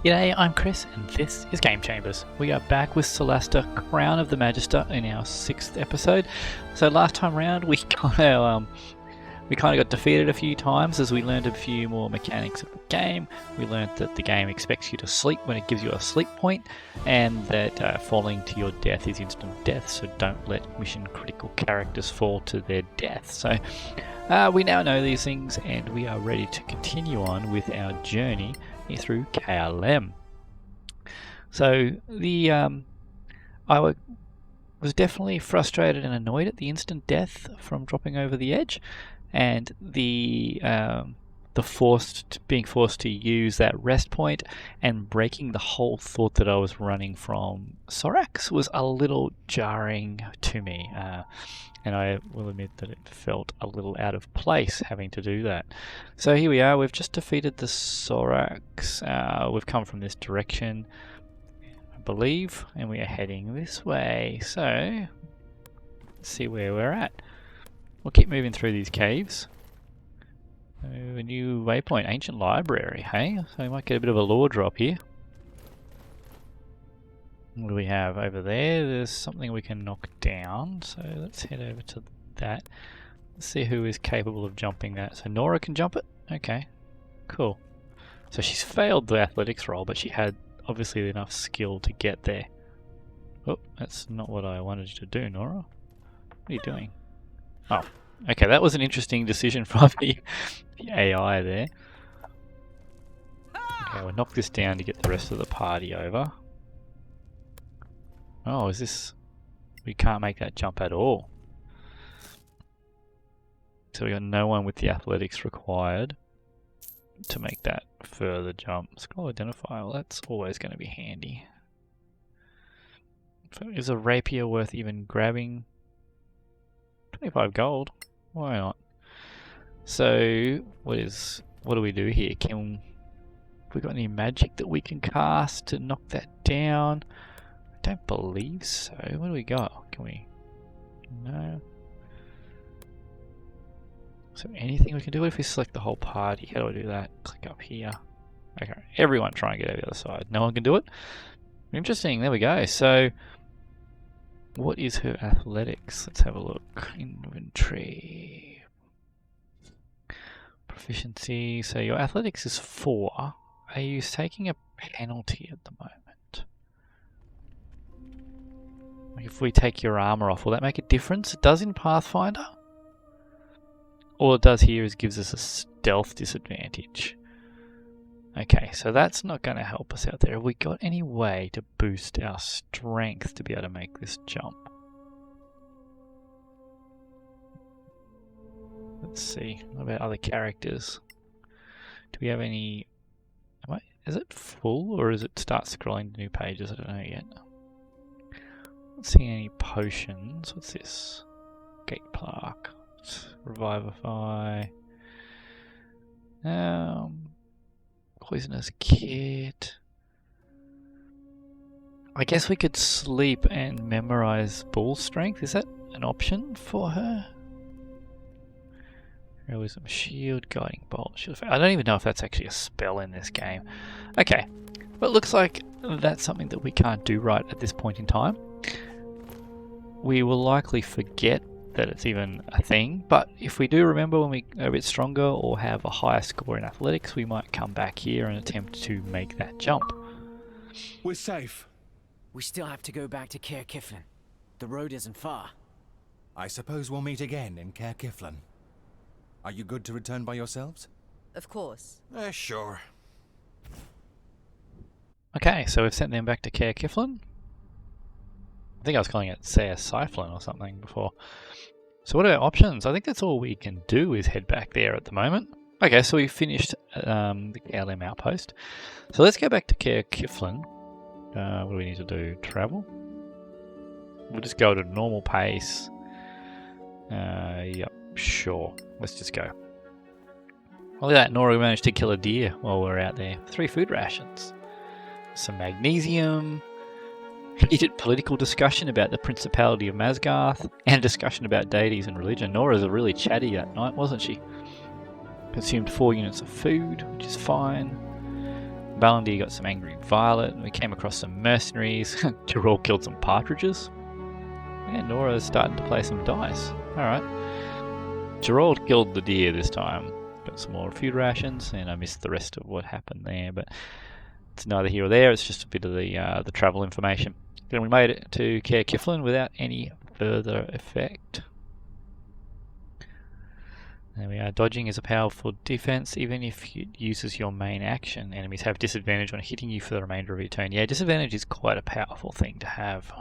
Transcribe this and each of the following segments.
G'day, I'm Chris, and this is Game Chambers. We are back with Solasta, Crown of the Magister, in our 6th episode. So last time round, we kind of got defeated a few times as we learned a few more mechanics of the game. We learned that the game expects you to sleep when it gives you a sleep point, and that falling to your death is instant death, so don't let mission critical characters fall to their death. So we now know these things, and we are ready to continue on with our journey through KLM. So I was definitely frustrated and annoyed at the instant death from dropping over the edge, and the being forced to use that rest point and breaking the whole thought that I was running from Sorax was a little jarring to me, and I will admit that it felt a little out of place having to do that. So here we are, we've just defeated the Sorax, we've come from this direction, I believe, and we are heading this way. So let's see where we're at. We'll keep moving through these caves. A new waypoint, ancient library, hey? So we might get a bit of a lore drop here. What do we have over there? There's something we can knock down, so let's head over to that. Let's see who is capable of jumping that. So Nora can jump it? Okay, cool. So she's failed the athletics roll, but she had obviously enough skill to get there. Oh, that's not what I wanted you to do, Nora. What are you doing? Oh, okay, that was an interesting decision from the AI there. Okay, we'll knock this down to get the rest of the party over. Oh, is this... we can't make that jump at all. So we got no one with the athletics required to make that further jump. Scroll identifier, well, that's always going to be handy. Is a rapier worth even grabbing? 25 gold, why not? So what do we do here? Have we got any magic that we can cast to knock that down? I don't believe so. What do we got? Can we? No. So anything we can do? What if we select the whole party? How do I do that? Click up here. Okay, everyone try and get over the other side. No one can do it? Interesting, there we go. So what is her athletics? Let's have a look. Inventory. Proficiency. So your athletics is 4. Are you taking a penalty at the moment? Like if we take your armor off, will that make a difference? It does in Pathfinder. All it does here is gives us a stealth disadvantage. Okay, so that's not going to help us out there. Have we got any way to boost our strength to be able to make this jump? Let's see. What about other characters? Do we have any... is it full or is it start scrolling to new pages? I don't know yet. Not seeing any potions. What's this? Gate plaque. Revivify. Poisonous kit. I guess we could sleep and memorize bull strength. Is that an option for her? Realism shield, guiding bolt, shield. I don't even know if that's actually a spell in this game. Okay, but it looks like that's something that we can't do right at this point in time. We will likely forget that it's even a thing, but if we do remember when we are a bit stronger or have a higher score in athletics, we might come back here and attempt to make that jump. We're safe. We still have to go back to Caer Kiflin. The road isn't far. I suppose we'll meet again in Caer Kiflin. Are you good to return by yourselves? Of course. Sure. Okay, so we've sent them back to Caer Kiflin. I think I was calling it Caer Cyflin or something before. So what are our options? I think that's all we can do is head back there at the moment. Okay, so we finished the KLM outpost. So let's go back to Caer Kiflin. What do we need to do? Travel? We'll just go at a normal pace. Yep, sure. Let's just go. Look at that, Nora managed to kill a deer while we were out there. 3 food rations. Some magnesium. Heated political discussion about the Principality of Masgarth, and a discussion about deities and religion. Nora's a really chatty that night, wasn't she? Consumed 4 units of food, which is fine. Ballandir got some angry violet. We came across some mercenaries. Gerald killed some partridges. And Nora's starting to play some dice. Alright. Gerald killed the deer this time. Got some more food rations, and I missed the rest of what happened there, but it's neither here or there. It's just a bit of the travel information. Then we made it to Caer Kiflin without any further effect. There we are. Dodging is a powerful defense, even if it uses your main action. Enemies have disadvantage when hitting you for the remainder of your turn. Yeah, disadvantage is quite a powerful thing to have,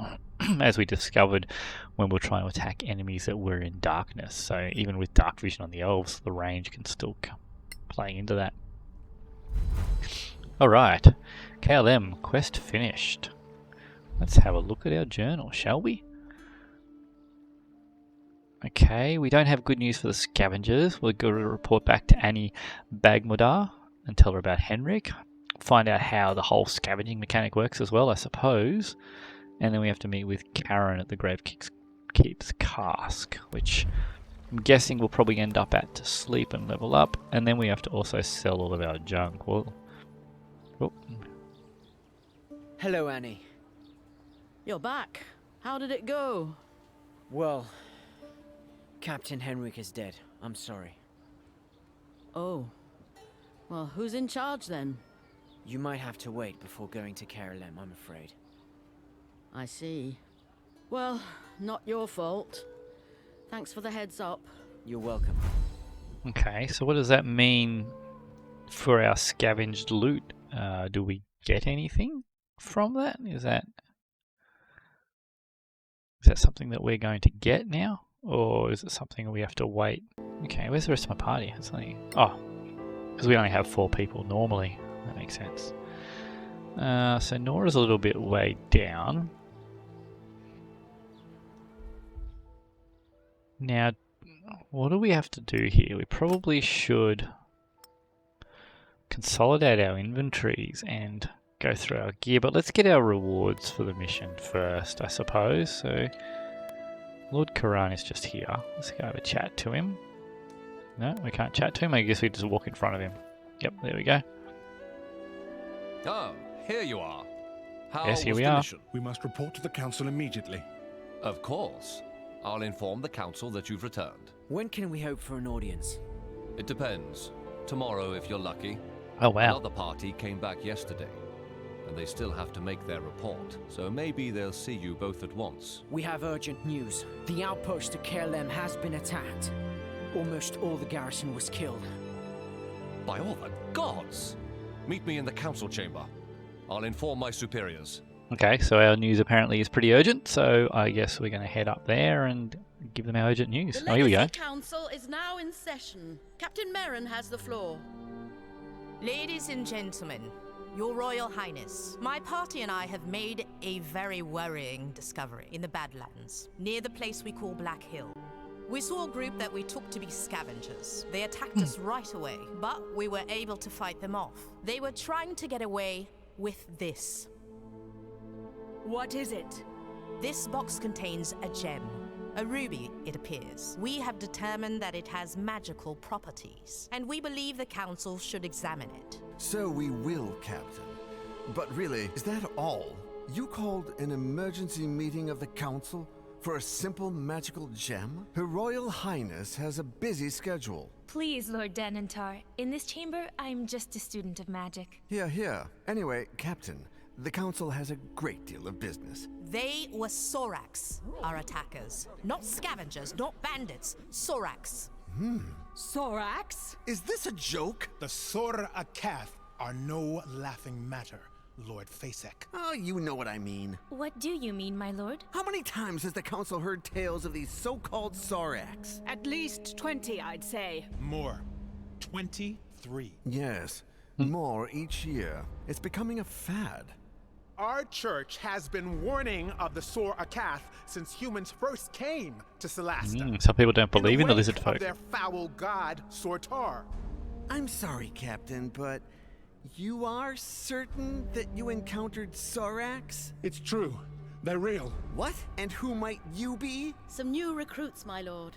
as we discovered when we were trying to attack enemies that were in darkness. So even with dark vision on the elves, the range can still play into that. Alright, KLM, quest finished. Let's have a look at our journal, shall we? Okay, we don't have good news for the scavengers. We'll go to report back to Annie Bagmodar and tell her about Henrik. Find out how the whole scavenging mechanic works as well, I suppose. And then we have to meet with Karen at the Gravekeep's Cask, which I'm guessing we'll probably end up at to sleep and level up. And then we have to also sell all of our junk. Well, oh. Hello, Annie. You're back. How did it go? Well, Captain Henrik is dead. I'm sorry. Oh. Well, who's in charge then? You might have to wait before going to Caerleon, I'm afraid. I see. Well, not your fault. Thanks for the heads up. You're welcome. Okay, so what does that mean for our scavenged loot? Do we get anything from that? Is that something that we're going to get now? Or is it something we have to wait? Okay, where's the rest of my party? It's only, oh, because we only have 4 people normally. That makes sense. So Nora's a little bit way down. Now, what do we have to do here? We probably should consolidate our inventories and go through our gear, but let's get our rewards for the mission first, I suppose. So Lord Karan is just here. Let's go have a chat to him. No, we can't chat to him. I guess we just walk in front of him. Yep, there we go. Oh, here you are. How Yes, here was we the are. mission? We must report to the council immediately. Of course. I'll inform the council that you've returned. When can we hope for an audience? It depends. Tomorrow, if you're lucky. Oh, wow. Another party came back yesterday, and they still have to make their report, so maybe they'll see you both at once. We have urgent news. The outpost at Caerleon has been attacked. Almost all the garrison was killed. By all the gods! Meet me in the council chamber. I'll inform my superiors. Okay, so our news apparently is pretty urgent, so I guess we're going to head up there and give them our urgent news. The Oh, here we go. Legacy Council is now in session. Captain Merrin has the floor. Ladies and gentlemen, Your Royal Highness, my party and I have made a very worrying discovery in the Badlands, near the place we call Black Hill. We saw a group that we took to be scavengers. They attacked us right away, but we were able to fight them off. They were trying to get away with this. What is it? This box contains a gem. A ruby, it appears. We have determined that it has magical properties, and we believe the council should examine it. So we will, Captain. But really, is that all? You called an emergency meeting of the council for a simple magical gem? Her Royal Highness has a busy schedule. Please, Lord Denantar. In this chamber, I'm just a student of magic. Here. Anyway, Captain, the council has a great deal of business. They were Sorax, our attackers. Not scavengers, not bandits. Sorax. Sorax? Is this a joke? The Sor Akath are no laughing matter, Lord Fasek. Oh, you know what I mean. What do you mean, my lord? How many times has the council heard tales of these so-called Sorax? At least 20, I'd say. More. 23. Yes, more each year. It's becoming a fad. Our church has been warning of the Sor Akath since humans first came to Solasta. Some people don't believe in the wake lizard of folk. their foul god, Sortar. I'm sorry, Captain, but you are certain that you encountered Sorax? It's true. They're real. What? And who might you be? Some new recruits, my lord.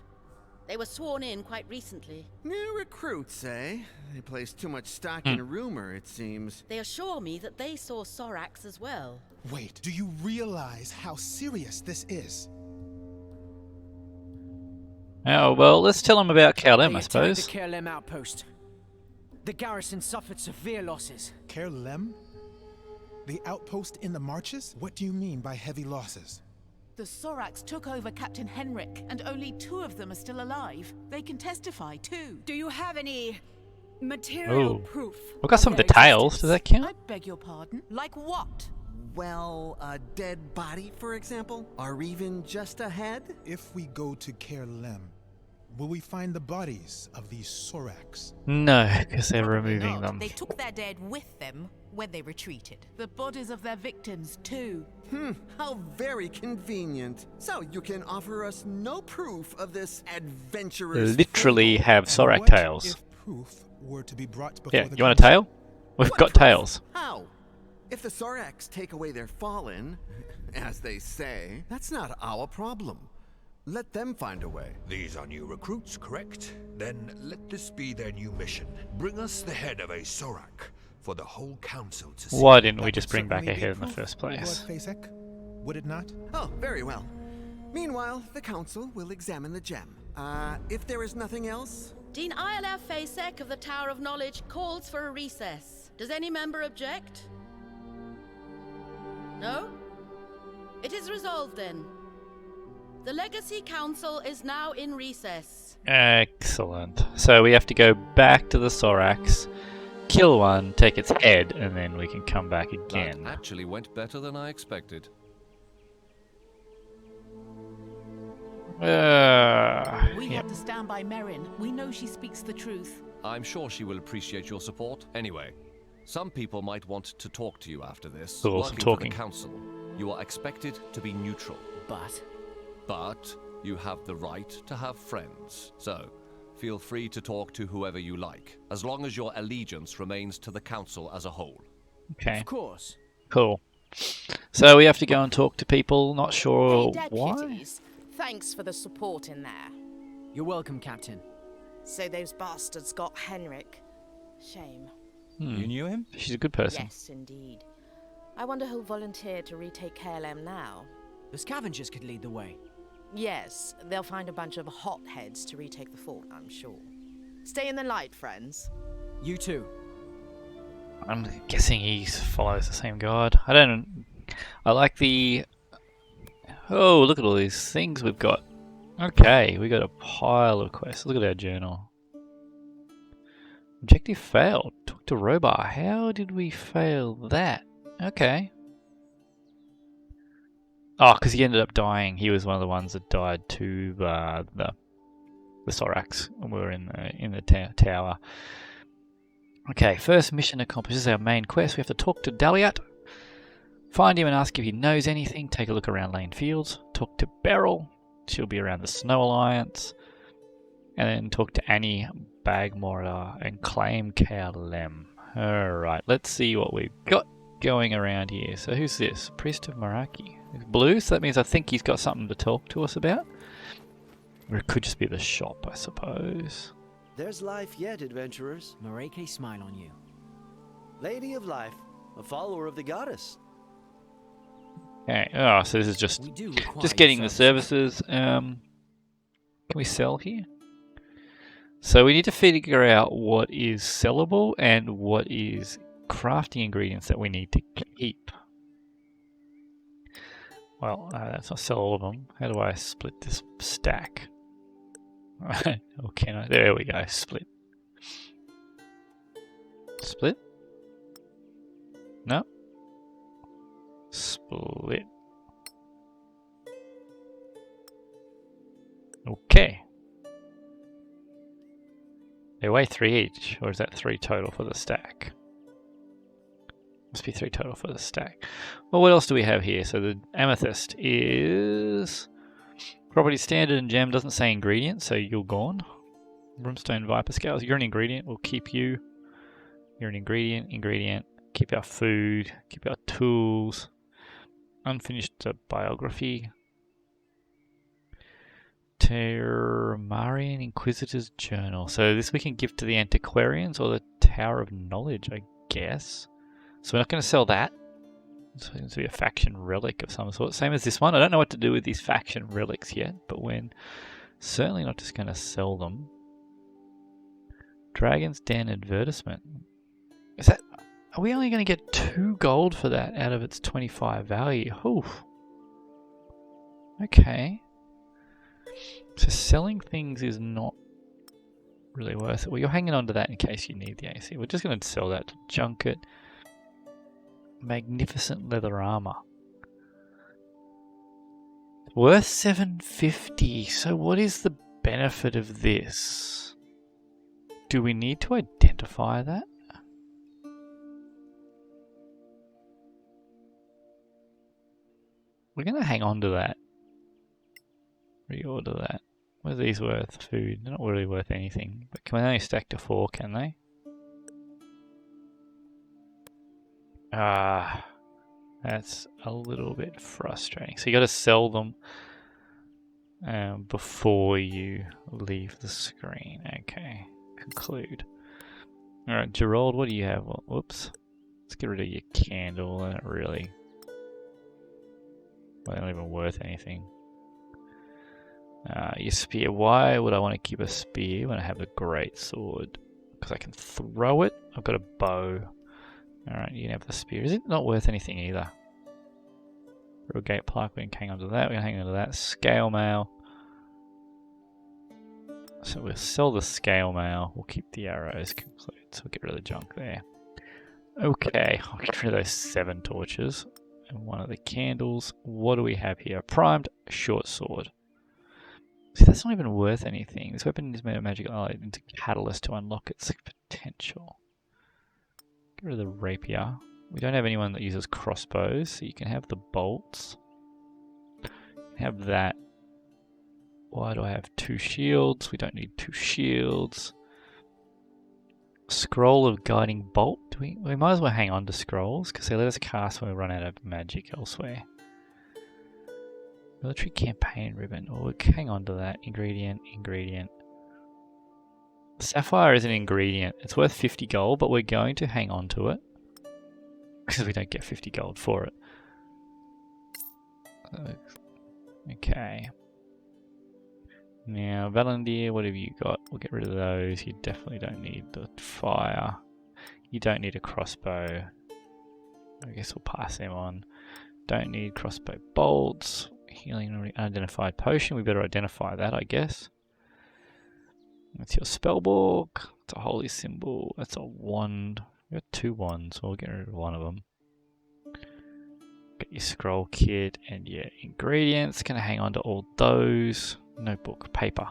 They were sworn in quite recently. New recruits, eh? They place too much stock in rumor, it seems. They assure me that they saw Sorax as well. Wait, do you realize how serious this is? Oh, well, let's tell them about Kalem, I They suppose. attacked the Kerlem outpost. The garrison suffered severe losses. Kerlem? The outpost in the marches? What do you mean by heavy losses? The Sorax took over Captain Henrik, and only 2 of them are still alive. They can testify, too. Do you have any material Oh. proof? We've got some of the tails. Does that count? I beg your pardon? Like what? Well, a dead body, for example? Or even just a head? If we go to Kerlem, will we find the bodies of these Sorax? No, because they're Probably removing not. them. They took their dead with them when they retreated. The bodies of their victims, too. How very convenient. So you can offer us no proof of this adventurer's Literally have And Sorak what tails. if proof were to be brought before Yeah, the you want a council? tail? We've What got proof? tails. How? If the Sorax take away their fallen, as they say, that's not our problem. Let them find a way. These are new recruits, correct? Then let this be their new mission. Bring us the head of a Sorak for the whole council to see. Why didn't we That just would bring back a certainly be head in the proof, first place? Lord Fasek, would it not? Oh, very well. Meanwhile, the council will examine the gem. If there is nothing else, Dean Iolaf Fasek of the Tower of Knowledge calls for a recess. Does any member object? No? It is resolved then. The Legacy Council is now in recess. Excellent. So we have to go back to the Sorax, kill one, take its head, and then we can come back again. That actually went better than I expected. We Yep. had to stand by Merrin. We know she speaks the truth. I'm sure she will appreciate your support. Anyway, some people might want to talk to you after this. Cool, some Working talking. for the council, you are expected to be neutral. But you have the right to have friends. So, feel free to talk to whoever you like, as long as your allegiance remains to the council as a whole. Okay. Of course. Cool. So we have to go and talk to people. Not sure Hey, why. deputies. Thanks for the support in there. You're welcome, Captain. So those bastards got Henrik. Shame. You knew him? She's a good person. Yes, indeed. I wonder who'll volunteer to retake KLM now. The scavengers could lead the way. Yes, they'll find a bunch of hotheads to retake the fort, I'm sure. Stay in the light, friends. You too. I'm guessing he follows the same god. I like the... Oh, look at all these things we've got. Okay, we got a pile of quests. Look at our journal. Objective failed. Talk to Robar. How did we fail that? Okay. Oh, because he ended up dying. He was one of the ones that died to the Sorax when we were in the tower. Okay, first mission accomplished. This is our main quest. We have to talk to Daliat. Find him and ask if he knows anything. Take a look around Lane Fields. Talk to Beryl. She'll be around the Snow Alliance. And then talk to Annie Bagmora and claim Kalem. Alright, let's see what we've got going around here. So who's this? Priest of Maraki. It's blue, so that means I think he's got something to talk to us about. Or it could just be the shop, I suppose. There's life yet, adventurers. Mareke smile on you. Lady of Life, a follower of the goddess. Okay. Oh, so this is just getting the services. Can we sell here? So we need to figure out what is sellable and what is crafting ingredients that we need to keep. Well, that's not sell all of them. How do I split this stack? Or can I? There we go. Split. Split? No. Split. Okay. They weigh 3 each, or is that 3 total for the stack? Must be 3 total for the stack. Well, what else do we have here? So the amethyst is property standard and gem, doesn't say ingredient, so you're gone. Brimstone viper scales, you're an ingredient, we'll keep you. You're an ingredient, keep our food, keep our tools. Unfinished biography. Termarian Inquisitor's Journal. So this we can give to the Antiquarians or the Tower of Knowledge, I guess. So we're not going to sell that. It's going to be a faction relic of some sort. Same as this one. I don't know what to do with these faction relics yet, but we're certainly not just going to sell them. Dragon's Den advertisement. Is that... Are we only going to get 2 gold for that out of its 25 value? Oof. Okay. So selling things is not really worth it. Well, you're hanging on to that in case you need the AC. We're just going to sell that to Junket. Magnificent leather armor. Worth 750. So what is the benefit of this? Do we need to identify that? We're going to hang on to that. Reorder that. What are these worth? Food. They're not really worth anything. But can we only stack to 4, can they? Ah, that's a little bit frustrating. So you got to sell them before you leave the screen. Okay, conclude. All right, Gerald, what do you have? Well, whoops. Let's get rid of your candle. They're not really. Well, they're not even worth anything. Your spear. Why would I want to keep a spear when I have a great sword? Because I can throw it. I've got a bow. Alright, you can have the spear. Is it not worth anything either? Real gate plaque, we can hang on to that. We can hang on to that. Scale mail. So we'll sell the scale mail. We'll keep the arrows complete. So we'll get rid of the junk there. Okay, I'll get rid of those 7 torches. And 1 of the candles. What do we have here? Primed short sword. See, that's not even worth anything. This weapon is made of magical alloy into catalyst to unlock its potential. Get rid of the rapier. We don't have anyone that uses crossbows, so you can have the bolts. You can have that. Why do I have 2 shields? We don't need 2 shields. Scroll of Guiding Bolt. We might as well hang on to scrolls, because they let us cast when we run out of magic elsewhere. Military Campaign Ribbon. Oh, we'll hang on to that. Ingredient. Sapphire is an ingredient. It's worth 50 gold, but we're going to hang on to it. Because we don't get 50 gold for it. Okay. Now, Valandir, what have you got? We'll get rid of those. You definitely don't need the fire. You don't need a crossbow. I guess we'll pass them on. Don't need crossbow bolts. Healing unidentified potion. We better identify that, I guess. That's your spellbook. It's a holy symbol. That's a wand. We've got 2 wands, so we'll get rid of 1 of them. Get your scroll kit and your ingredients. Gonna hang on to all those. Notebook, paper.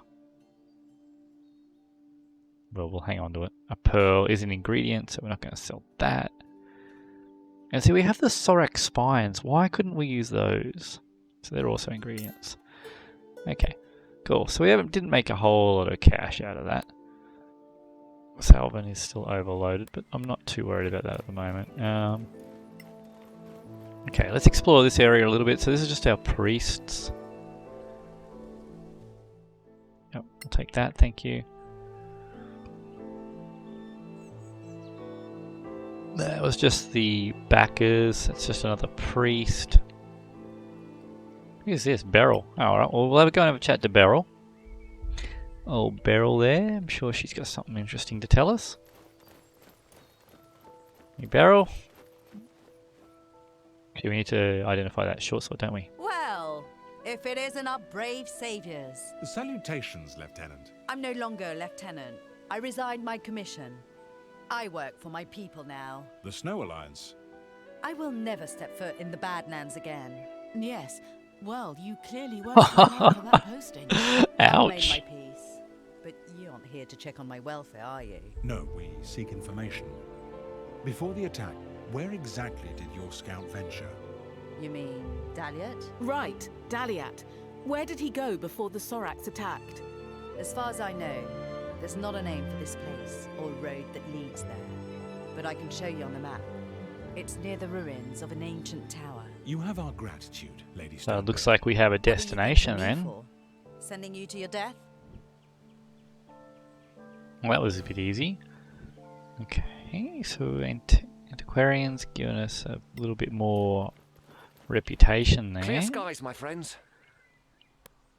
Well, we'll hang on to it. A pearl is an ingredient, so we're not going to sell that. And see, we have the Sorak spines. Why couldn't we use those? So they're also ingredients. Okay, cool. So we didn't make a whole lot of cash out of that. Salvin is still overloaded, but I'm not too worried about that at the moment. Okay, let's explore this area a little bit. So this is just our priests. Yep, I'll take that, thank you. That was just the backers. That's just another priest. Who's this? Beryl. Alright, well, we'll go and have a chat to Beryl. Old Beryl there. I'm sure she's got something interesting to tell us. Hey, Beryl. Okay, we need to identify that short sword, don't we? Well, if it isn't our brave saviors. Salutations, Lieutenant. I'm no longer Lieutenant. I resigned my commission. I work for my people now. The Snow Alliance. I will never step foot in the Badlands again. Yes. Well, you clearly weren't prepared for that posting. I made my peace. But you aren't here to check on my welfare, are you? No, we seek information. Before the attack, where exactly did your scout venture? You mean Daliat? Right, Daliat. Where did he go before the Soraks attacked? As far as I know, there's not a name for this place or road that leads there. But I can show you on the map. It's near the ruins of an ancient tower. You have our gratitude, Lady So Stone. it looks like we have a destination then. Sending you to your death? Well, that was a bit easy. Okay, so antiquarians giving us a little bit more reputation there. Clear skies, my friends.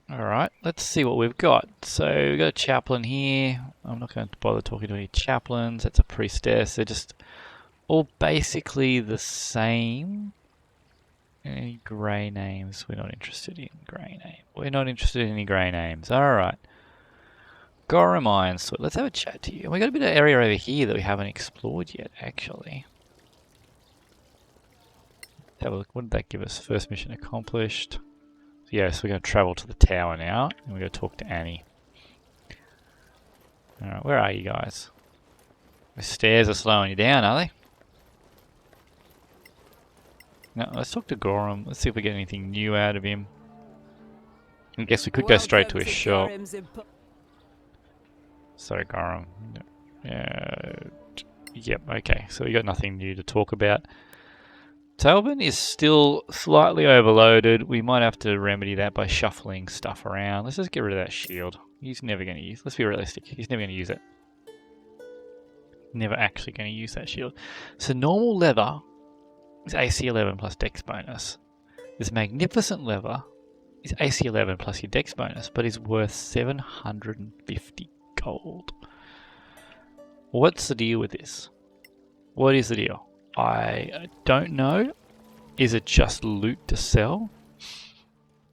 Alright, let's see what we've got. So we've got a chaplain here. I'm not going to bother talking to any chaplains. That's a priestess. They're just all basically the same. Any grey names? We're not interested in grey names. We're not interested in any grey names. Alright. Gorham Iron Sword. Let's have a chat to you. And we got a bit of area over here that we haven't explored yet, actually. Let's have a look. What did that give us? First mission accomplished. Yes, we're going to travel to the tower now, and we're going to talk to Annie. Alright, where are you guys? The stairs are slowing you down, are they? No, let's talk to Gorham. Let's see if we get anything new out of him. I guess we could go straight to his shop. Sorry, Gorham. Yep, okay, so we got nothing new to talk about. Talbot is still slightly overloaded. We might have to remedy that by shuffling stuff around. Let's just get rid of that shield. He's never going to use. Let's be realistic. He's never going to use it. Never actually going to use that shield. So normal leather is AC 11 plus dex bonus. This magnificent leather is AC 11 plus your dex bonus, but is worth 750 gold. What's the deal with this? What is the deal? I don't know. Is it just loot to sell?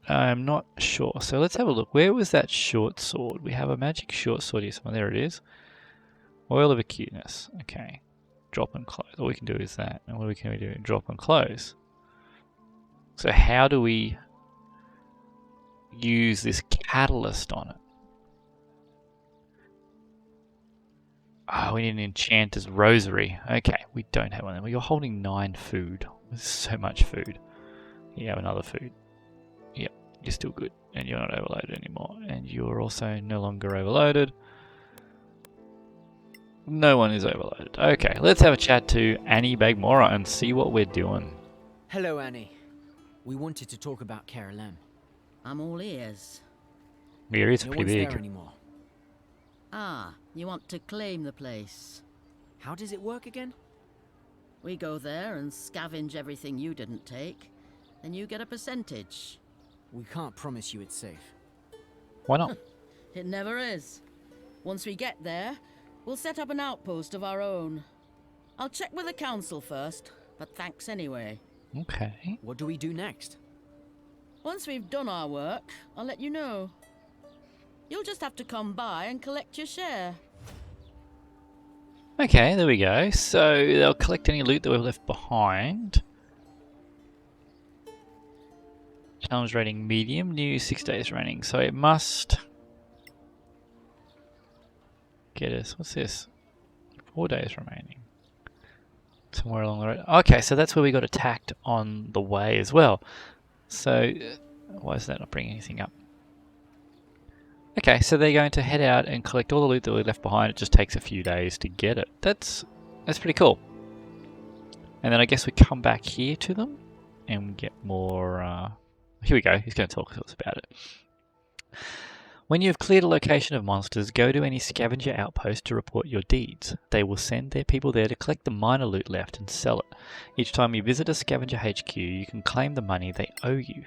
I'm not sure. So let's have a look. Where was that short sword? We have a magic short sword here somewhere. There it is. Oil of acuteness. Okay. Drop and close. All we can do is that. And what can we do? Drop and close. So how do we use this catalyst on it? Oh, we need an enchanter's rosary. Okay, we don't have one. You're holding 9 food. There's so much food. You have another food. Yep, you're still good. And you're not overloaded anymore. And you're also no longer overloaded. No one is overloaded. Okay, let's have a chat to Annie Bagmora and see what we're doing. Hello, Annie. We wanted to talk about Keralem. I'm all ears. The area's No pretty one's big. there anymore. Ah, you want to claim the place. How does it work again? We go there and scavenge everything you didn't take. Then you get a percentage. We can't promise you it's safe. Why not? It never is. Once we get there, we'll set up an outpost of our own. I'll check with the council first, but thanks anyway. Okay. What do we do next? Once we've done our work, I'll let you know. You'll just have to come by and collect your share. Okay, there we go. So they'll collect any loot that we've left behind. Challenge rating medium, new 6 days running. So it must get us, what's this? 4 days remaining. Somewhere along the road. Okay, so that's where we got attacked on the way as well. So why is that not bringing anything up? Okay, so they're going to head out and collect all the loot that we left behind. It just takes a few days to get it. That's pretty cool. And then I guess we come back here to them and get more... Here we go. He's going to talk to us about it. When you have cleared a location of monsters, go to any scavenger outpost to report your deeds. They will send their people there to collect the minor loot left and sell it. Each time you visit a scavenger HQ, you can claim the money they owe you.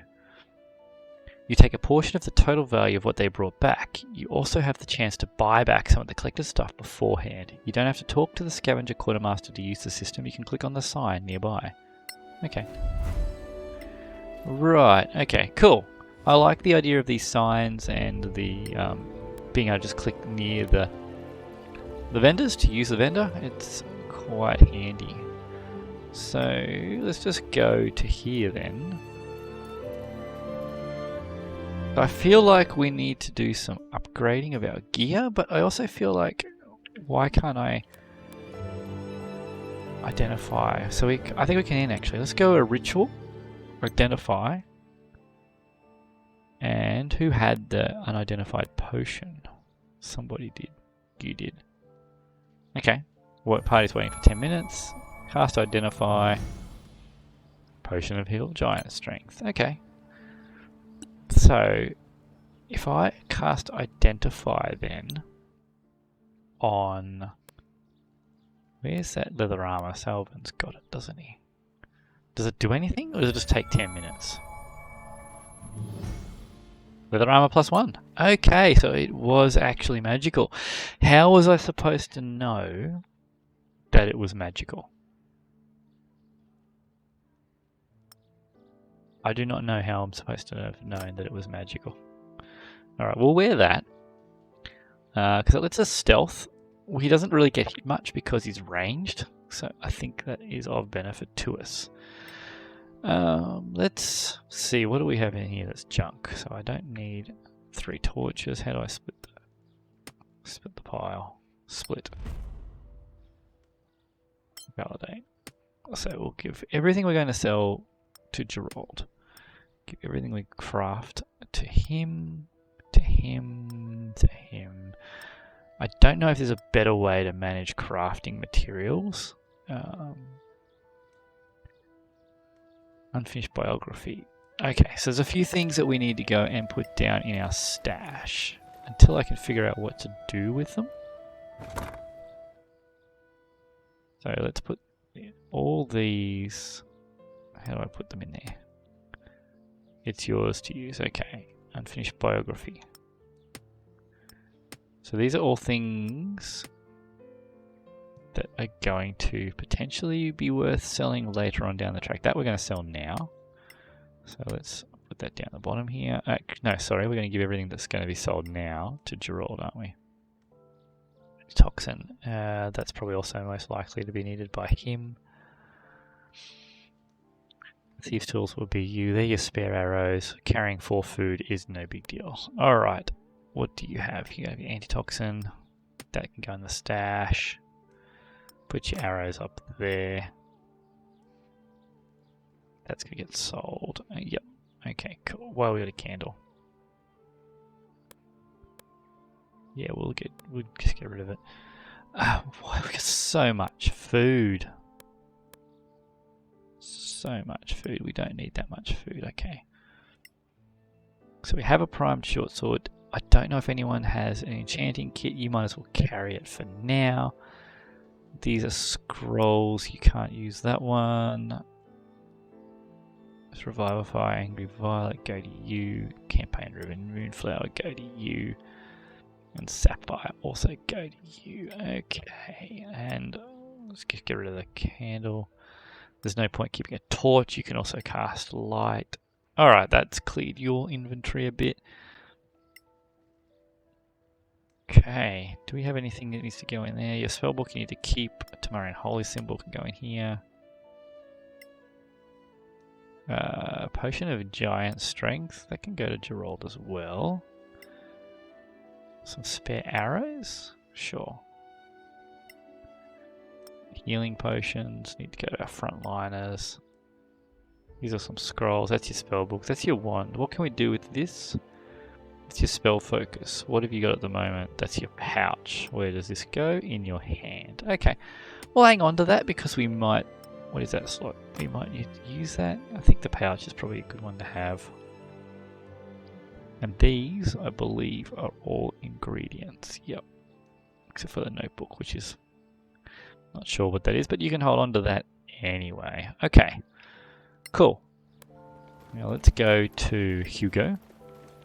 You take a portion of the total value of what they brought back. You also have the chance to buy back some of the collected stuff beforehand. You don't have to talk to the scavenger quartermaster to use the system. You can click on the sign nearby. Okay. Right, okay, cool. I like the idea of these signs and the being able to just click near the vendors to use the vendor. It's quite handy. So let's just go to here then. I feel like we need to do some upgrading of our gear, but I also feel like, why can't I identify? So I think we can actually. Let's go a ritual, identify, and who had the unidentified potion? Somebody did. You did. Okay. What party's waiting for 10 minutes? Cast identify. Potion of heal, giant strength. Okay. So, if I cast Identify then on... Where's that leather armor? Salvin's got it, doesn't he? Does it do anything, or does it just take 10 minutes? Leather armor +1. Okay, so it was actually magical. How was I supposed to know that it was magical? I do not know how I'm supposed to have known that it was magical. Alright, we'll wear that. Because it lets us stealth. Well, he doesn't really get hit much because he's ranged. So I think that is of benefit to us. Let's see, what do we have in here that's junk? So I don't need 3 torches. How do I split the pile? Split. Validate. So we'll give everything we're going to sell to Gerald. Give everything we craft to him, to him, to him. I don't know if there's a better way to manage crafting materials. Unfinished biography. Okay, so there's a few things that we need to go and put down in our stash until I can figure out what to do with them. So let's put all these... How do I put them in there? It's yours to use. Okay, unfinished biography. So these are all things that are going to potentially be worth selling later on down the track. That we're going to sell now. So let's put that down the bottom here. No, sorry, we're going to give everything that's going to be sold now to Gerald, aren't we? Toxin. That's probably also most likely to be needed by him. Thieves' tools will be you. They're your spare arrows. Carrying 4 food is no big deal. Alright, what do you have? You have your antitoxin. That can go in the stash. Put your arrows up there. That's going to get sold. Yep. Okay, cool. Well, we got a candle. Yeah, we'll just get rid of it. We got so much food. So much food. We don't need that much food. Okay. So we have a primed short sword. I don't know if anyone has an enchanting kit. You might as well carry it for now. These are scrolls. You can't use that one. Let's Revivify, Angry Violet, go to you. Campaign Ribbon, Moonflower, go to you. And Sapphire, also go to you. Okay, and let's get rid of the candle. There's no point keeping a torch. You can also cast light. Alright, that's cleared your inventory a bit. Okay, do we have anything that needs to go in there? Your spellbook you need to keep. A Tamarian Holy Symbol can go in here. Potion of Giant Strength, that can go to Gerald as well. Some spare arrows? Sure. Healing potions need to go to our frontliners. These are some scrolls. That's your spellbook. That's your wand. What can we do with this? It's your spell focus. What have you got at the moment? That's your pouch. Where does this go? In your hand. Okay. We'll hang on to that because we might... What is that slot? We might use that. I think the pouch is probably a good one to have. And these, I believe, are all ingredients. Yep. Except for the notebook, which is... Not sure what that is, but you can hold on to that anyway. Okay. Cool. Now let's go to Hugo.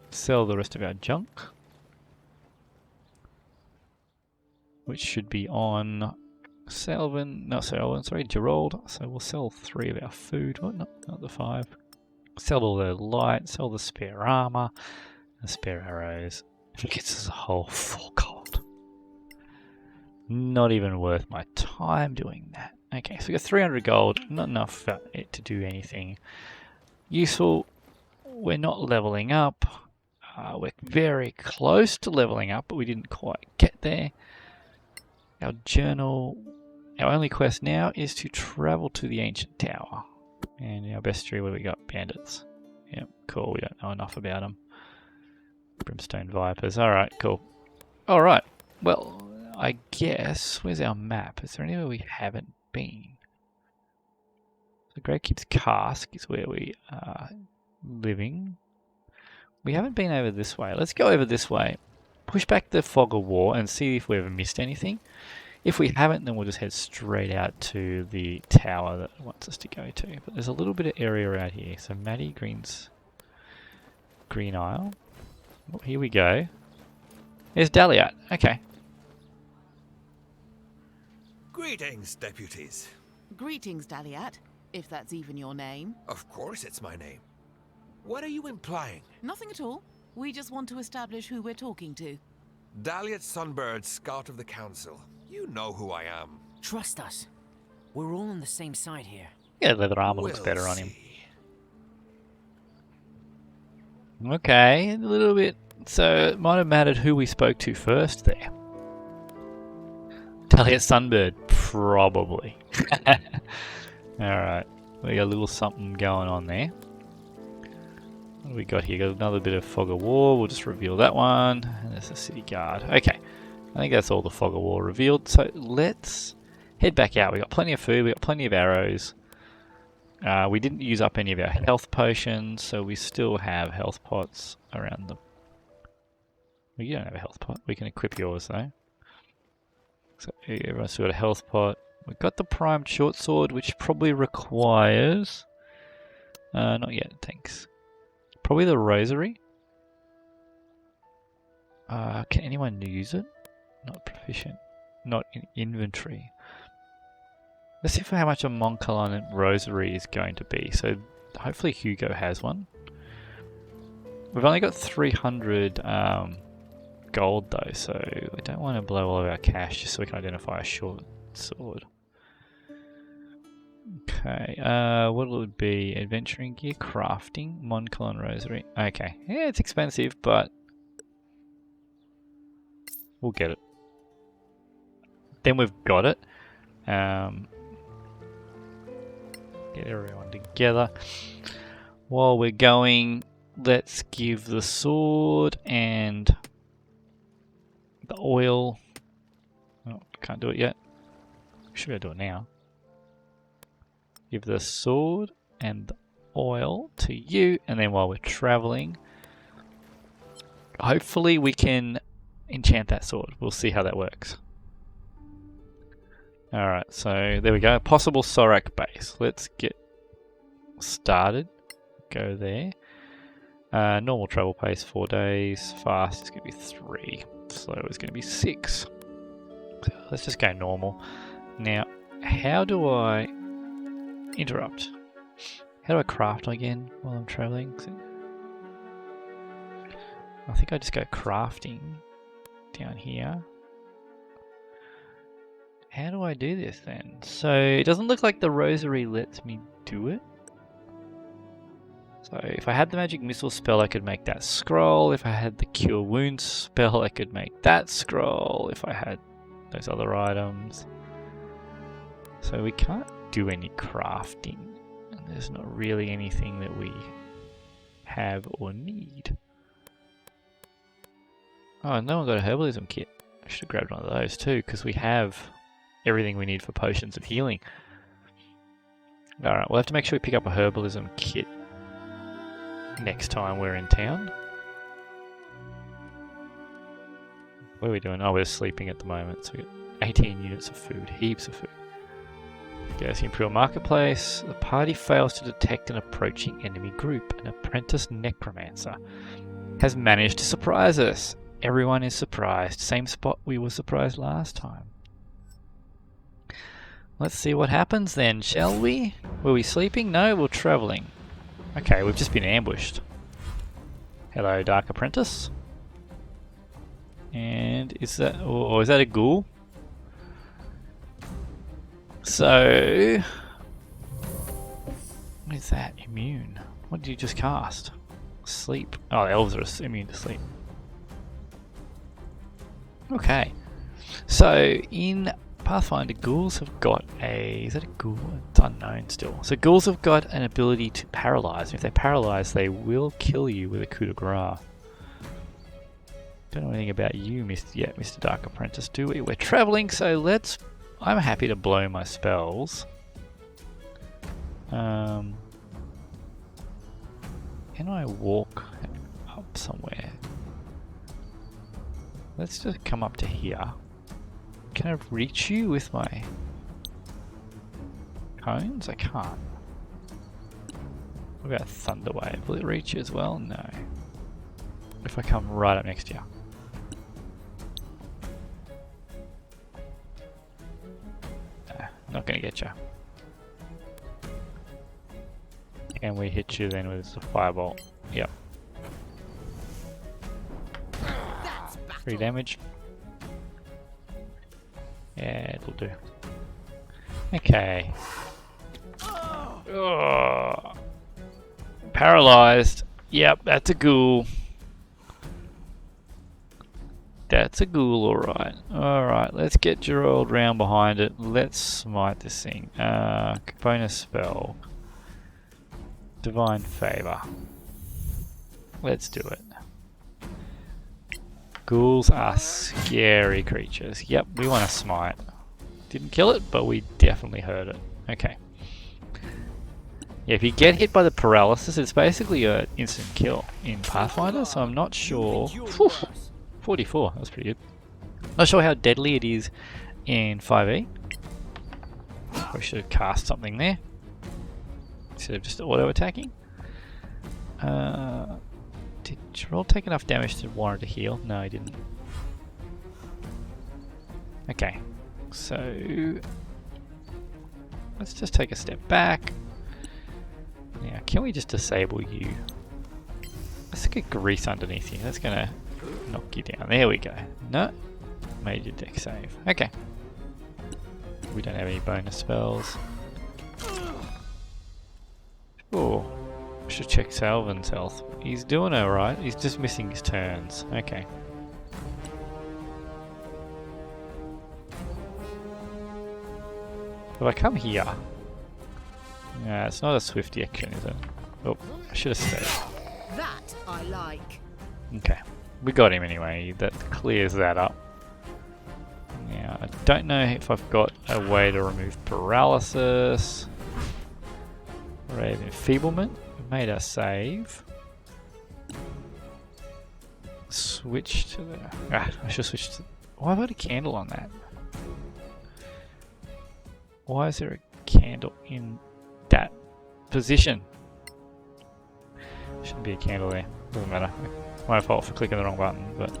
Sell the rest of our junk. Which should be on Gerald. So we'll sell 3 of our food. Oh, no, not the 5. Sell all the light, sell the spare armor, the spare arrows. It gets us a whole 4 gold. Not even worth my time doing that. Okay, so we got 300 gold. Not enough for it to do anything useful. We're not leveling up. We're very close to leveling up, but we didn't quite get there. Our journal, our only quest now is to travel to the ancient tower. And our bestiary, what do we got? Bandits. Yep, cool. We don't know enough about them. Brimstone Vipers. Alright, cool. Alright, well, I guess, where's our map? Is there anywhere we haven't been? So Grey Keep's Cask is where we are living. We haven't been over this way. Let's go over this way. Push back the fog of war and see if we ever missed anything. If we haven't, then we'll just head straight out to the tower that it wants us to go to. But there's a little bit of area around here. So Maddie Green's Green Isle. Oh, here we go. There's Daliat. Okay. Greetings, deputies. Greetings, Daliat, if that's even your name. Of course it's my name. What are you implying? Nothing at all. We just want to establish who we're talking to. Daliat Sunbird, Scout of the Council. You know who I am. Trust us. We're all on the same side here. Yeah, leather armor looks better on him. Okay, a little bit. So it might have mattered who we spoke to first there. Daliat Sunbird, probably. Alright, we got a little something going on there. What do we got here? Got another bit of fog of war. We'll just reveal that one. And there's a city guard. Okay, I think that's all the fog of war revealed. So let's head back out. We got plenty of food. We got plenty of arrows. We didn't use up any of our health potions, so we still have health pots around them. Well, you don't have a health pot. We can equip yours though. So everyone's still got a health pot. We've got the primed short sword, which probably requires... not yet, thanks. Probably the rosary. Can anyone use it? Not proficient. Not in inventory. Let's see for how much a Moncalan rosary is going to be. So hopefully Hugo has one. We've only got 300 gold though, so we don't want to blow all of our cash just so we can identify a short sword. Okay, what will it be? Adventuring gear, crafting, Moncalan rosary. Okay, yeah, it's expensive, but we'll get it. Then we've got it. Get everyone together. While we're going, let's give the sword and the oil. Oh, can't do it yet. Should be able to do it now. Give the sword and the oil to you, and then while we're traveling, hopefully we can enchant that sword. We'll see how that works. Alright, so there we go. Possible Sorak base. Let's get started. Go there. Normal travel pace 4 days. Fast is going to be 3. Slow is going to be 6. So let's just go normal. Now, how do I interrupt? How do I craft again while I'm traveling? I think I just go crafting down here. How do I do this then? So it doesn't look like the rosary lets me do it. So if I had the magic missile spell, I could make that scroll. If I had the cure wounds spell, I could make that scroll. If I had those other items. So we can't do any crafting. And there's not really anything that we have or need. Oh, no one got a herbalism kit. I should have grabbed one of those too, because we have everything we need for potions of healing. Alright, we'll have to make sure we pick up a herbalism kit next time we're in town. What are we doing? Oh, we're sleeping at the moment, so we got 18 units of food, heaps of food. Go to the Imperial Marketplace. The party fails to detect an approaching enemy group. An apprentice necromancer has managed to surprise us. Everyone is surprised. Same spot we were surprised last time. Let's see what happens then, shall we? Were we sleeping? No, we're travelling. Okay, we've just been ambushed. Hello, Dark Apprentice. And is that, or is that a ghoul? So, what is that? Immune. What did you just cast? Sleep. Oh, the elves are immune to sleep. Okay. So, in Pathfinder, ghouls have got a... Is that a ghoul? It's unknown still. So ghouls have got an ability to paralyze. If they paralyze, they will kill you with a coup de grace. Don't know anything about you, Mr. Dark Apprentice, do we? We're travelling, so let's... I'm happy to blow my spells. Can I walk up up somewhere. Let's just come up to here. Can I reach you with my cones? I can't. What about Thunderwave? Will it reach you as well? No. If I come right up next to you. Nah, not gonna get you. Can we hit you then with the Firebolt? Yep. 3 damage. Yeah, it'll do. Okay. Oh. Paralyzed. Yep, that's a ghoul. That's a ghoul, alright. Alright, let's get your old round behind it. Let's smite this thing. Bonus spell. Divine Favor. Let's do it. Ghouls are scary creatures. Yep, we want to smite. Didn't kill it, but we definitely hurt it. Okay. Yeah, if you get hit by the paralysis, it's basically an instant kill in Pathfinder, so I'm not sure. Whew, 44, that's pretty good. Not sure how deadly it is in 5e. We should have cast something there instead of just auto attacking. Did Troll take enough damage to warrant a heal? No, he didn't. Okay, so let's just take a step back. Now, can we just disable you? Let's get grease underneath you. That's gonna knock you down. There we go. No, made your deck save. Okay. We don't have any bonus spells. Oh. Should check Salvin's health. He's doing alright, he's just missing his turns. Okay. If I come here... Yeah, it's not a swift action, is it? Oh, I should have stayed. That I like. Okay. We got him anyway, that clears that up. Now, I don't know if I've got a way to remove paralysis. Brave Enfeeblement. Made a save. Switch to the... I should switch to... Why have I got a candle on that? Why is there a candle in that position? Shouldn't be a candle there. Doesn't matter. My fault for clicking the wrong button, but...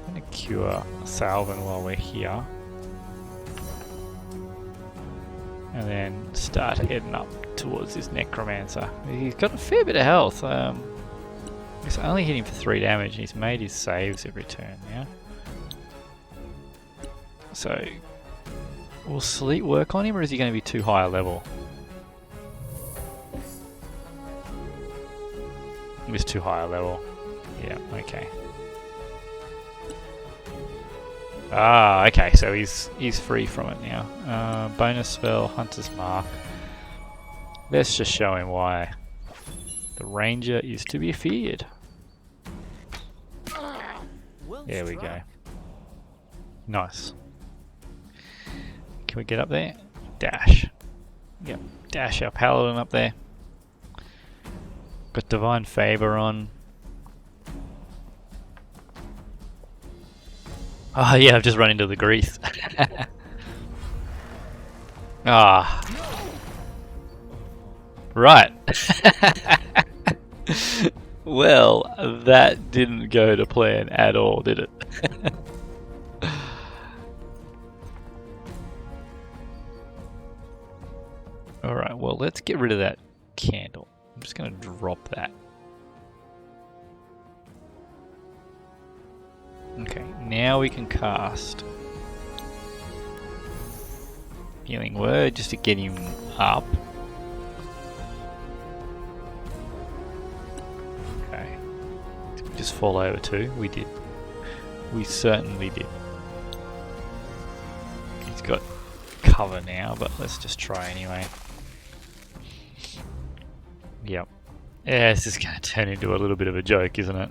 I'm gonna cure Salvin while we're here. And then start heading up towards this Necromancer. He's got a fair bit of health. It's only hit him for 3 damage and he's made his saves every turn, yeah? So, will sleep work on him or is he going to be too high a level? He's too high a level. Yeah, okay. Ah, okay, so he's free from it now. Bonus spell, Hunter's Mark. Let's just show him why the Ranger is to be feared. There we go. Nice. Can we get up there? Dash. Yep, dash our Paladin up there. Got Divine Favor on. Oh yeah, I've just run into the grease. Ah. Right. Well, that didn't go to plan at all, did it? Alright, well let's get rid of that candle. I'm just going to drop that. Okay, now we can cast Healing Word just to get him up. Okay. Did we just fall over too? We did. We certainly did. He's got cover now, but let's just try anyway. Yep. Yeah, this is going to turn into a little bit of a joke, isn't it?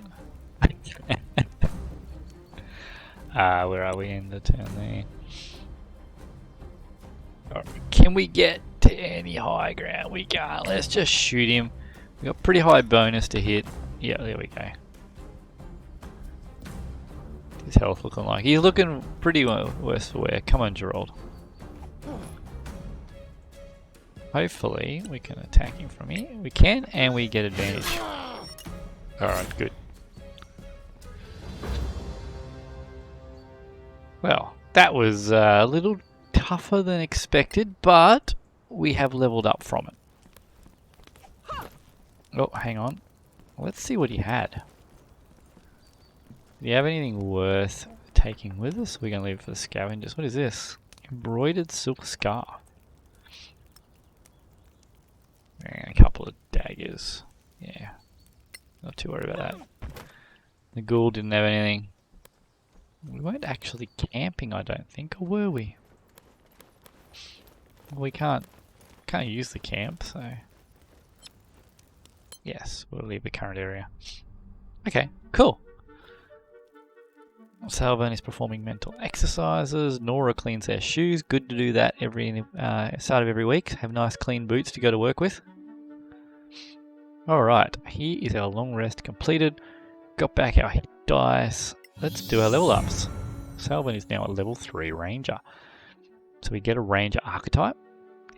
Where are we in the turn there? Right, can we get to any high ground? We can't. Let's just shoot him We got pretty high bonus to hit. Yeah, there we go. His health looking like. He's looking pretty worse for wear. Come on, Gerald. Hopefully we can attack him from here. We can, and we get advantage. Alright, good. Well, that was a little tougher than expected, but we have leveled up from it. Oh, hang on. Let's see what he had. Do you have anything worth taking with us? We're going to leave it for the scavengers. What is this? Embroidered silk scarf. And a couple of daggers. Yeah. Not too worried about that. The ghoul didn't have anything. We weren't actually camping, I don't think, or were we? We can't use the camp, so yes, we'll leave the current area. Okay, cool. Salvan is performing mental exercises. Nora cleans their shoes. Good to do that every start of every week. Have nice clean boots to go to work with. Alright, here is our long rest completed. Got back our hit dice. Let's do our level ups. Salvan is now a level 3 ranger. So we get a ranger archetype.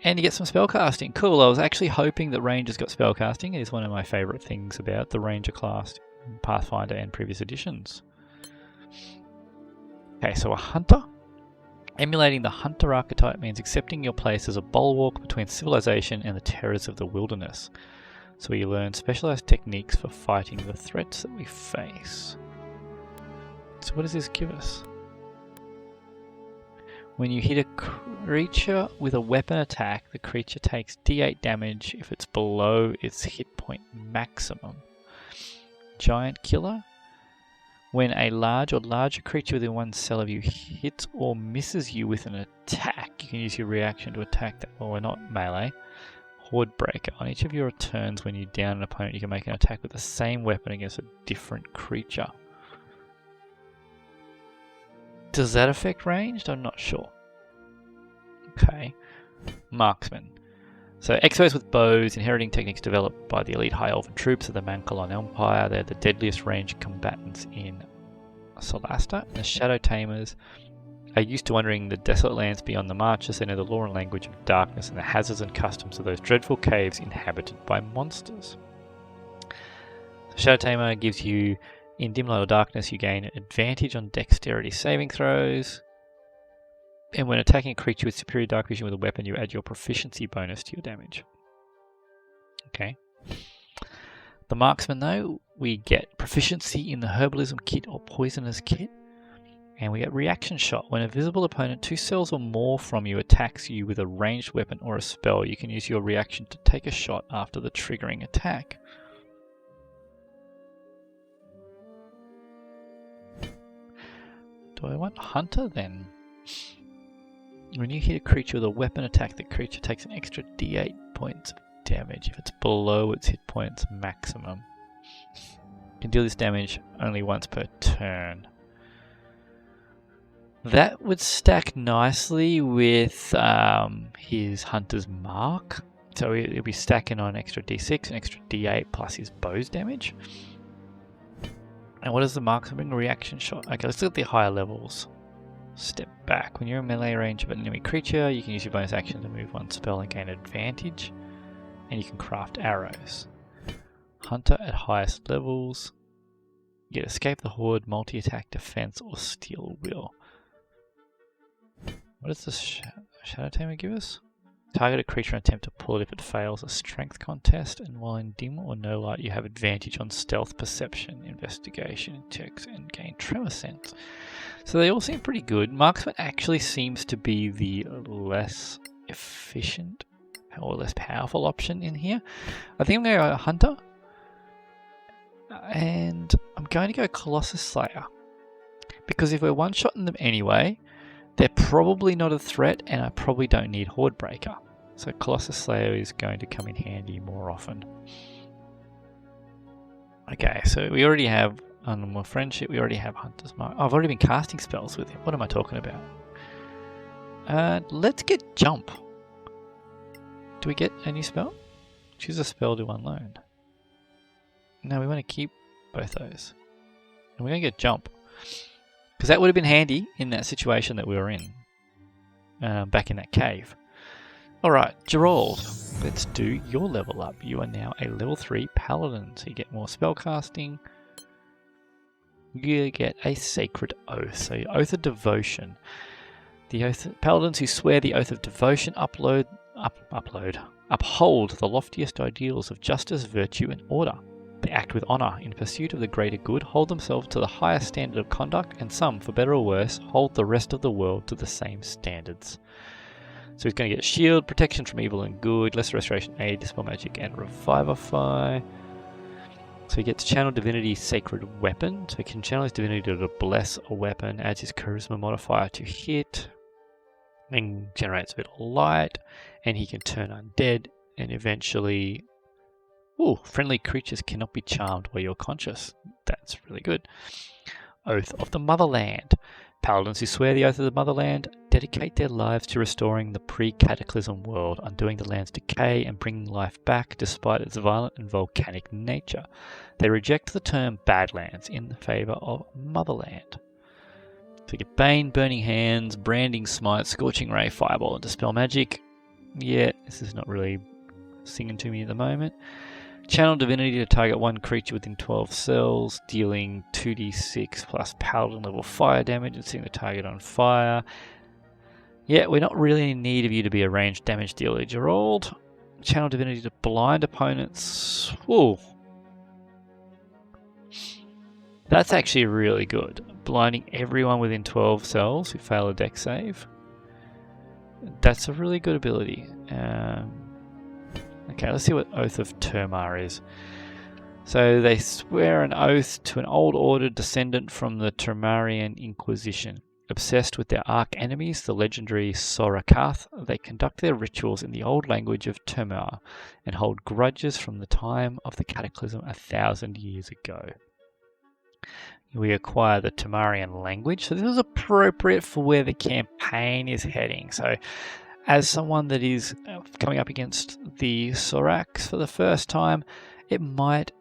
And you get some spellcasting. Cool, I was actually hoping that rangers got spellcasting. It is one of my favourite things about the ranger class in Pathfinder and previous editions. Okay, so a hunter. Emulating the hunter archetype means accepting your place as a bulwark between civilization and the terrors of the wilderness. So we learn specialized techniques for fighting the threats that we face. So what does this give us? When you hit a creature with a weapon attack, the creature takes D8 damage if it's below its hit point maximum. Giant killer. When a large or larger creature within one cell of you hits or misses you with an attack, you can use your reaction to attack that. Well, we're not melee. Horde breaker. On each of your turns when you down an opponent, you can make an attack with the same weapon against a different creature. Does that affect ranged? I'm not sure. Okay. Marksman. So experts with bows, inheriting techniques developed by the elite High Elven troops of the Mankalon Empire. They're the deadliest ranged combatants in Solasta. And the Shadow Tamers are used to wandering the desolate lands beyond the marches. They know the lore and language of darkness and the hazards and customs of those dreadful caves inhabited by monsters. The Shadow Tamer gives you, in dim light or darkness, you gain advantage on dexterity saving throws. And when attacking a creature with superior dark vision with a weapon, you add your proficiency bonus to your damage. Okay. The marksman, though, we get proficiency in the herbalism kit or poisonous kit. And we get reaction shot. When a visible opponent 2 cells or more from you attacks you with a ranged weapon or a spell, you can use your reaction to take a shot after the triggering attack. Do I want Hunter then? When you hit a creature with a weapon attack, the creature takes an extra D8 points of damage if it's below its hit points maximum. You can deal this damage only once per turn. That would stack nicely with his Hunter's Mark. So he'll be stacking on an extra D6, an extra D8 plus his bow's damage. And what does the marksman reaction shot? Okay, let's look at the higher levels. Step back. When you're in melee range of an enemy creature, you can use your bonus action to move one spell and gain advantage. And you can craft arrows. Hunter at highest levels. You get escape the horde, multi-attack, defense, or steel will. What does the Shadow Tamer give us? Target a creature and attempt to pull it if it fails a strength contest, and while in dim or no light you have advantage on stealth, perception, investigation, checks, and gain tremor sense. So they all seem pretty good. Marksman actually seems to be the less efficient or less powerful option in here. I think I'm going to go Hunter, and I'm going to go Colossus Slayer, because if we're one-shotting them anyway, they're probably not a threat, and I probably don't need Horde Breaker. So Colossus Slayer is going to come in handy more often. Okay, so we already have Animal Friendship, we already have Hunter's Mark. Oh, I've already been casting spells with him. What am I talking about? Let's get Jump. Do we get a new spell? Choose a spell to unload. No, we want to keep both those. And we're going to get jump. Because that would have been handy in that situation that we were in. Back in that cave. Alright, Gerald. Let's do your level up. You are now a level 3 paladin. So you get more spellcasting. You get a sacred oath. So oath of devotion. The paladins who swear the oath of devotion uphold the loftiest ideals of justice, virtue, and order. They act with honor in pursuit of the greater good, hold themselves to the highest standard of conduct, and some, for better or worse, hold the rest of the world to the same standards. So he's going to get shield, protection from evil and good, lesser restoration, aid, dispel magic, and revivify. So he gets channel divinity sacred weapon. So he can channel his divinity to bless a weapon, adds his charisma modifier to hit, and generates a bit of light, and he can turn undead, and eventually... Ooh, friendly creatures cannot be charmed while you're conscious. That's really good. Oath of the Motherland. Paladins who swear the oath of the Motherland dedicate their lives to restoring the pre-cataclysm world, undoing the land's decay and bringing life back despite its violent and volcanic nature. They reject the term Badlands in favour of Motherland. So you get Bane, Burning Hands, Branding Smite, Scorching Ray, Fireball, and Dispel Magic. Yeah, this is not really singing to me at the moment. Channel Divinity to target one creature within 12 cells, dealing 2d6 plus Paladin level fire damage and setting the target on fire. Yeah, we're not really in need of you to be a ranged damage dealer, Gerald. Channel Divinity to blind opponents. Whoa. That's actually really good. Blinding everyone within 12 cells who fail a dex save. That's a really good ability. Okay, let's see what Oath of Termar is. So they swear an oath to an old order descendant from the Termarian Inquisition. Obsessed with their arch-enemies, the legendary Sorakath, they conduct their rituals in the old language of Termar and hold grudges from the time of the Cataclysm 1,000 years ago. We acquire the Termarian language, so this is appropriate for where the campaign is heading. So as someone that is coming up against the Soraks for the first time, it might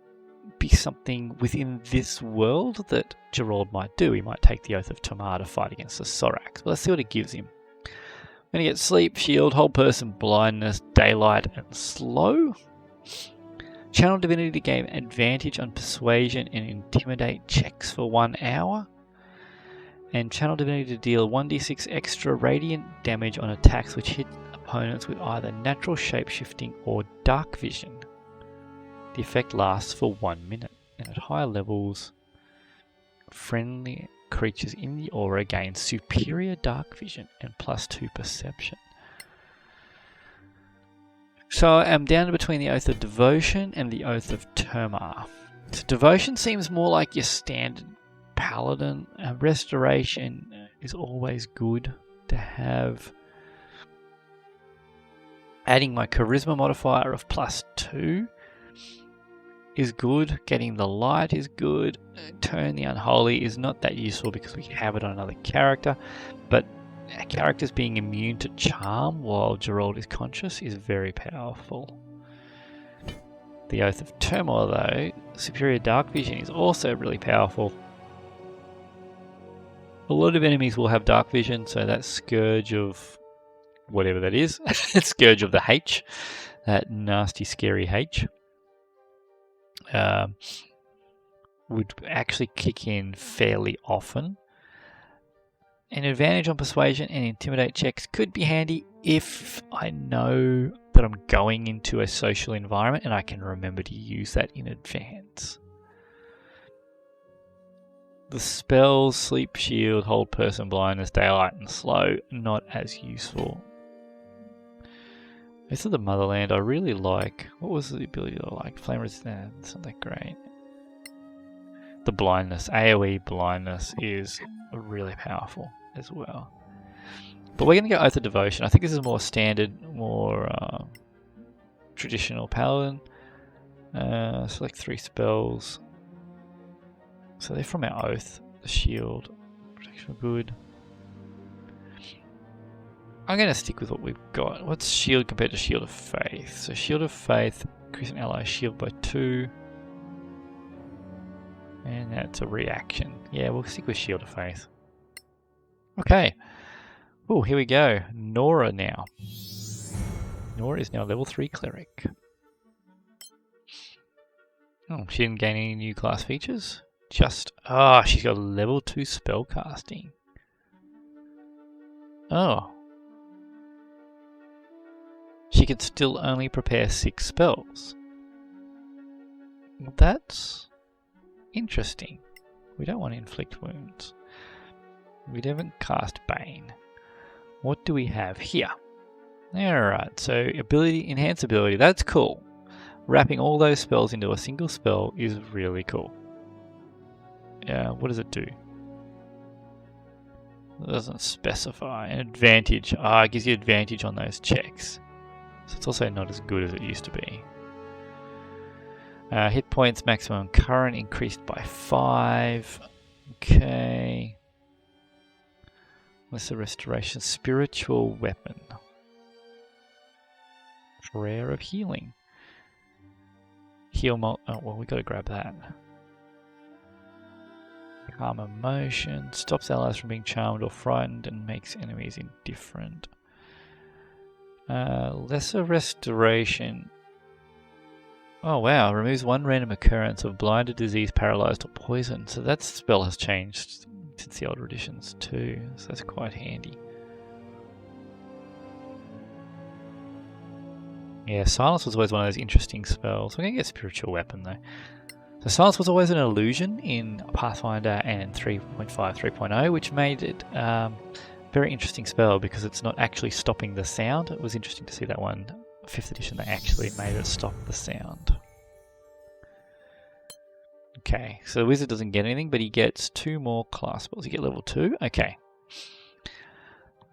be something within this world that Gerald might do. He might take the Oath of Termar to fight against the Soraks. But let's see what it gives him. We're going to get Sleep, Shield, Hold Person, Blindness, Daylight, and Slow. Channel Divinity to gain advantage on Persuasion and Intimidate checks for 1 hour. And Channel Divinity to deal 1d6 extra radiant damage on attacks which hit opponents with either natural shapeshifting or dark vision. The effect lasts for 1 minute, and at higher levels, friendly creatures in the aura gain superior dark vision and +2 perception. So I'm down between the Oath of Devotion and the Oath of Termar. So Devotion seems more like your standard Paladin. Restoration is always good to have. Adding my charisma modifier of +2 is good. Getting the light is good. Turn the Unholy is not that useful because we have it on another character, but our characters being immune to charm while Gerald is conscious is very powerful. The Oath of Termar though, superior dark vision is also really powerful. A lot of enemies will have dark vision, so that Scourge of whatever that is, Scourge of the H, that nasty scary H, would actually kick in fairly often. An advantage on Persuasion and Intimidate checks could be handy if I know that I'm going into a social environment and I can remember to use that in advance. The spells, Sleep, Shield, Hold Person, Blindness, Daylight, and Slow, not as useful. This is the Motherland I really like. What was the ability that I like? Flame Resistance, that's not that great. The Blindness, AoE Blindness is really powerful as well. But we're going to go Oath of Devotion. I think this is more standard, more traditional Paladin. Select 3 spells. So they're from our Oath. The Shield, Protection of Good. I'm going to stick with what we've got. What's Shield compared to Shield of Faith? So Shield of Faith, increase an ally's shield by 2. And that's a reaction. Yeah, we'll stick with Shield of Faith. Okay. Oh, here we go. Nora now. Nora is now level 3 cleric. Oh, she didn't gain any new class features. Just, she's got level 2 spellcasting. Oh. She could still only prepare 6 spells. Well, that's interesting. We don't want to inflict wounds. We haven't cast Bane. What do we have here? Alright, so ability, enhance ability, that's cool. Wrapping all those spells into a single spell is really cool. What does it do? It doesn't specify. An advantage. It gives you advantage on those checks. So it's also not as good as it used to be. Hit points maximum current increased by 5. Okay. What's the restoration? Spiritual weapon. Prayer of healing. Heal we gotta grab that. Calm emotion. Stops allies from being charmed or frightened and makes enemies indifferent. Lesser restoration. Oh wow, removes 1 random occurrence of blinded, disease, paralyzed, or poison. So that spell has changed since the older editions too, so that's quite handy. Yeah, Silence was always one of those interesting spells. We're going to get Spiritual Weapon though. So Silence was always an illusion in Pathfinder and 3.5, 3.0, which made it a very interesting spell because it's not actually stopping the sound. It was interesting to see that one, 5th edition, they actually made it stop the sound. Okay, so the wizard doesn't get anything, but he gets 2 more class spells. You get level 2. Okay.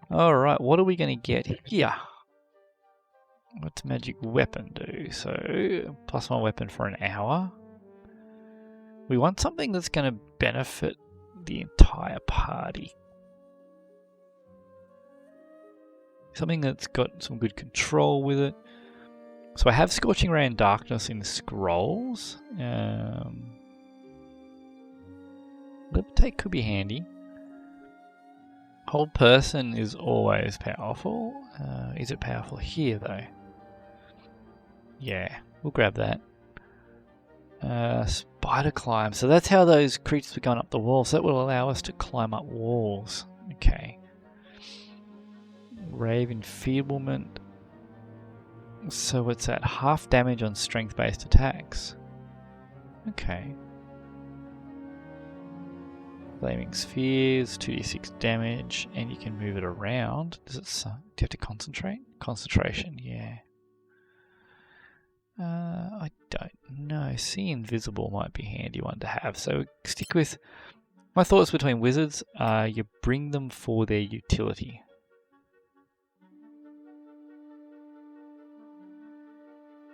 Alright, what are we going to get here? What's magic weapon do? So, +1 weapon for an hour. We want something that's going to benefit the entire party. Something that's got some good control with it. So I have Scorching Ray and Darkness in scrolls. Levitate could be handy. Hold Person is always powerful. Is it powerful here though? Yeah, we'll grab that. Spider Climb. So that's how those creatures were going up the wall. So that will allow us to climb up walls. Okay. Rave Enfeeblement. So it's at half damage on strength-based attacks. Okay. Flaming Spheres, 2d6 damage, and you can move it around. Does it? Do you have to concentrate? Concentration, yeah. I don't know. See Invisible might be a handy one to have. So stick with my thoughts between wizards. You bring them for their utility.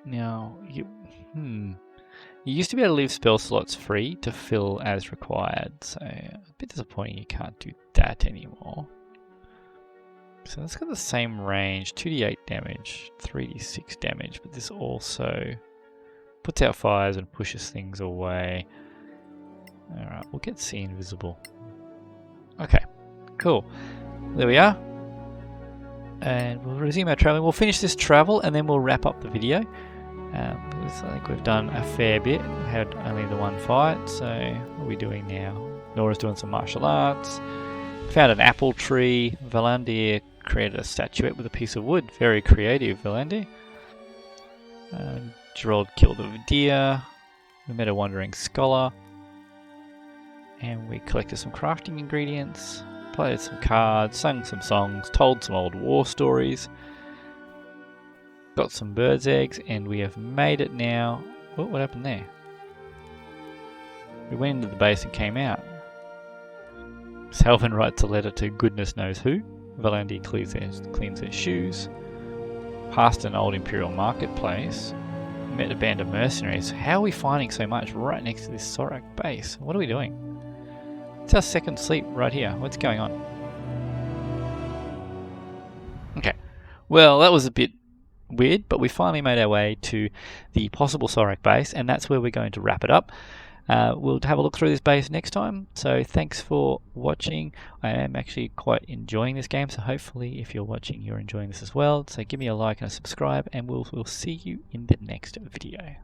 Now, you used to be able to leave spell slots free to fill as required, so a bit disappointing you can't do that anymore. So that's got the same range, 2d8 damage, 3d6 damage, but this also puts out fires and pushes things away. Alright, we'll get See Invisible. Okay, cool. There we are. And we'll resume our traveling. We'll finish this travel and then we'll wrap up the video. Because I think we've done a fair bit. We had only the one fight, so what are we doing now? Nora's doing some martial arts. Found an apple tree. Valandir created a statuette with a piece of wood. Very creative, Valandir. Gerald killed a deer. We met a wandering scholar. And we collected some crafting ingredients. Played some cards, sung some songs, told some old war stories. Got some bird's eggs, and we have made it now. Oh, what happened there? We went into the base and came out. Salvin writes a letter to goodness knows who. Valandir cleans their shoes. Past an old Imperial marketplace. Met a band of mercenaries. How are we finding so much right next to this Sorak base? What are we doing? It's our second sleep right here. What's going on? Okay. Well, that was a bit weird, but we finally made our way to the possible Sorak base, and that's where we're going to wrap it up. We'll have a look through this base next time. So thanks for watching. I am actually quite enjoying this game, so hopefully if you're watching you're enjoying this as well. So give me a like and a subscribe, and we'll see you in the next video.